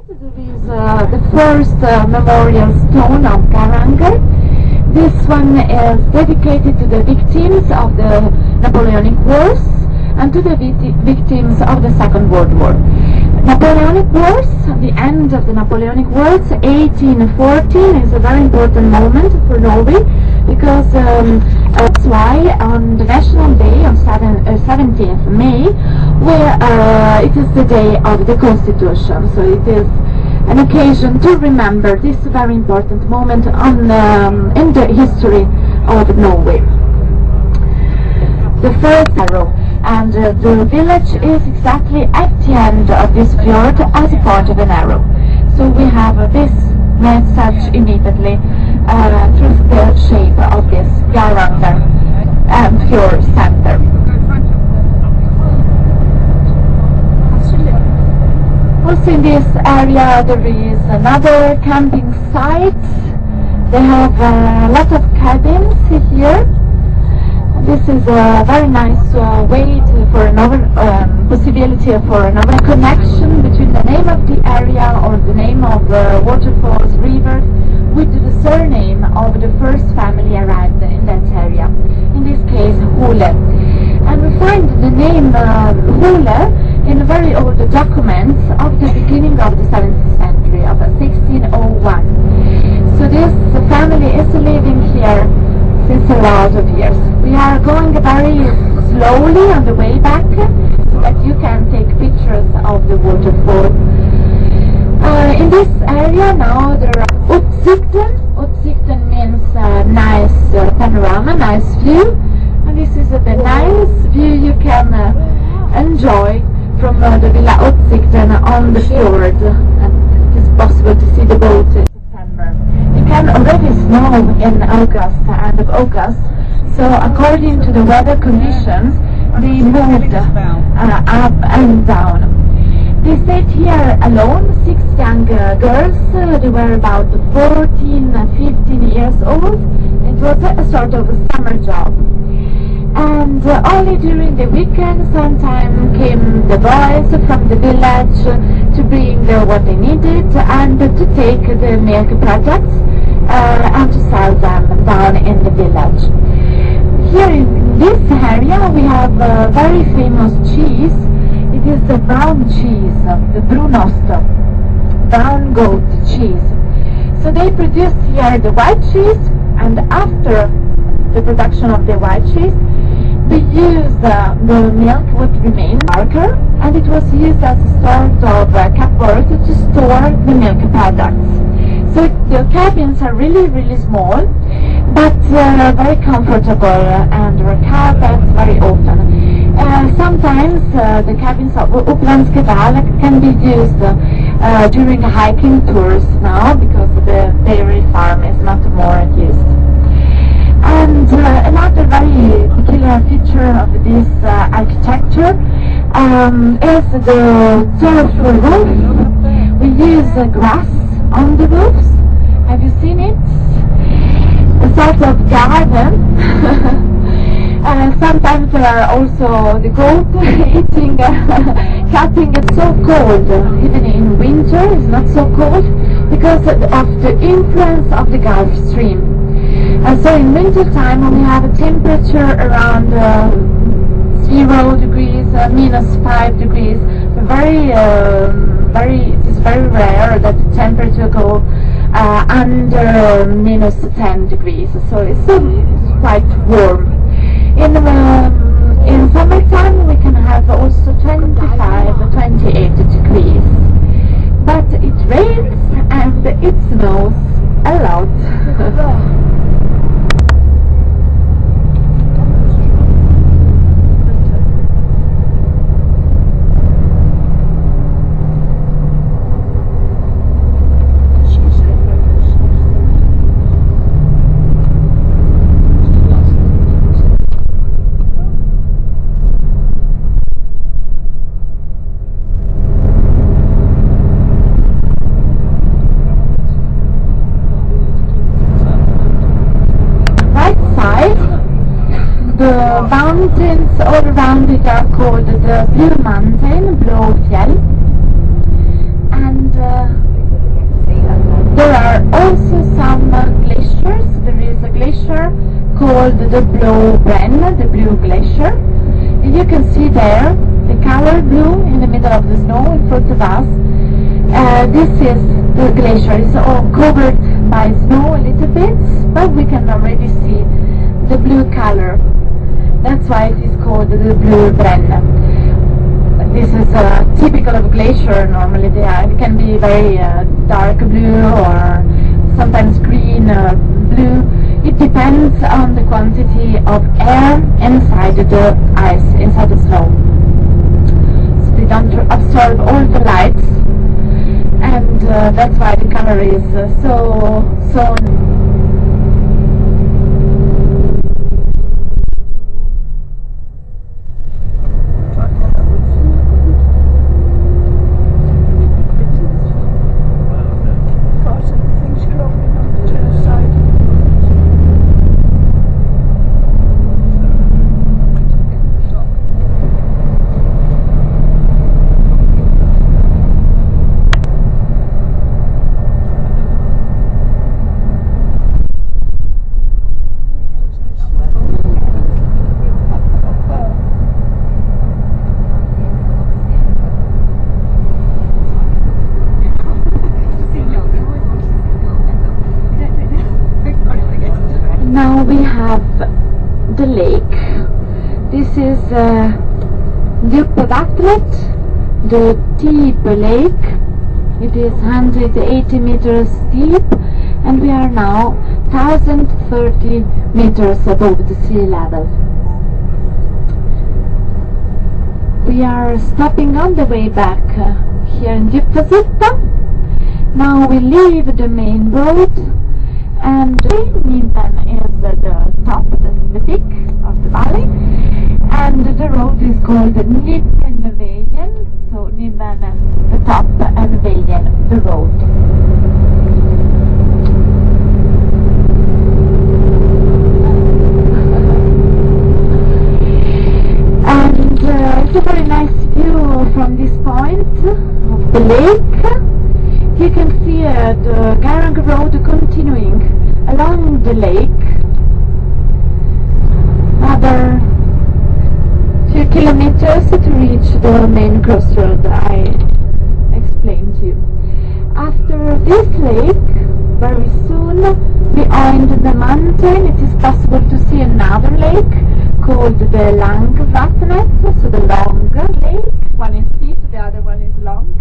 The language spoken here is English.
There is the first memorial stone of Geiranger. This one is dedicated to the victims of the Napoleonic Wars and to the victims of the Second World War. Napoleonic Wars, the end of the Napoleonic Wars, 1814, is a very important moment for Norway because that's why on the National Day on 17th May, where it is the day of the Constitution, so it is an occasion to remember this very important moment in the history of Norway. The first arrow, and the village is exactly at the end of this fjord as a point of an arrow. So we have this message immediately through the shape of this Geiranger fjord center. Also in this area there is another camping site. They have a lot of cabins here. This is a very nice way for another possibility for another connection between the name of the area or the name of waterfalls, rivers, with the surname of the first family arrived in that area. In this case, Hole. And we find the name Hole in very old documents of the beginning of the 7th century, of 1601. So this family is living here since a lot of years. We are going very slowly on the way back so that you can take pictures of the waterfall. In this area now there are Utsikten. Utsikten means nice panorama, nice view. And this is the nice view you can enjoy from the Villa Utsikten on the fjord. And it is possible to see the boat in September. It can already snow in August, end of August. So according to the weather conditions, they moved up and down. They stayed here alone, 6 young girls. They were about 14, 15 years old. It was a sort of a summer job. And only during the weekend sometimes came the boys from the village to bring what they needed and to take the milk products and to sell them down in the village. Here in this area we have a very famous cheese. It is the brown cheese, the brunost, brown goat cheese. So they produce here the white cheese, and after the production of the white cheese, they use the milk would remain darker, and it was used as a sort of cupboard to store the milk products. So the cabins are really small, but very comfortable, and were carpets very open. Sometimes the cabins of Upplandske Dal can be used during hiking tours now, because the dairy farm is not more used. And another very peculiar feature of this architecture is the turf roof. We use grass on the roofs. Have you seen it? A sort of garden. Sometimes there are also the goat eating, cutting. It's so cold, even in winter it's not so cold, because of the influence of the Gulf Stream. So in winter time we have a temperature around 0 degrees, -5 degrees. It is very rare that the temperature go under -10 degrees. So it's quite warm. In summertime we can have also 25, 28 degrees. But it rains and it snows a lot. The mountains all around it are called the Blue Mountain, Blå Fjell, and the Blue Bren, the blue glacier. And you can see there the color blue in the middle of the snow in front of us. This is the glacier. It's all covered by snow a little bit, but we can already see the blue color. That's why it is called the Blue Bren. This is typical of a glacier. Normally it can be very dark blue or sometimes green or blue. It depends on the quantity of air inside the ice, inside the snow. So they don't absorb all the lights, and that's why the color is so Now we have the lake. This is Djupvattnet, the deep lake. It is 180 meters deep, and we are now 1030 meters above the sea level. We are stopping on the way back here in Djupvattnet. Now we leave the main road, and Nibben is the top, the peak of the valley, and the road is called Nibbenveien, so Nibben the top and Veien the road. And it's a very nice view from this point of the lake. You can see the Geiranger road continuing along the lake. Another few kilometers to reach the main crossroad I explained to you. After this lake, very soon behind the mountain, it is possible to see another lake called the Langvattnet, so the long lake. One is deep, the other one is long.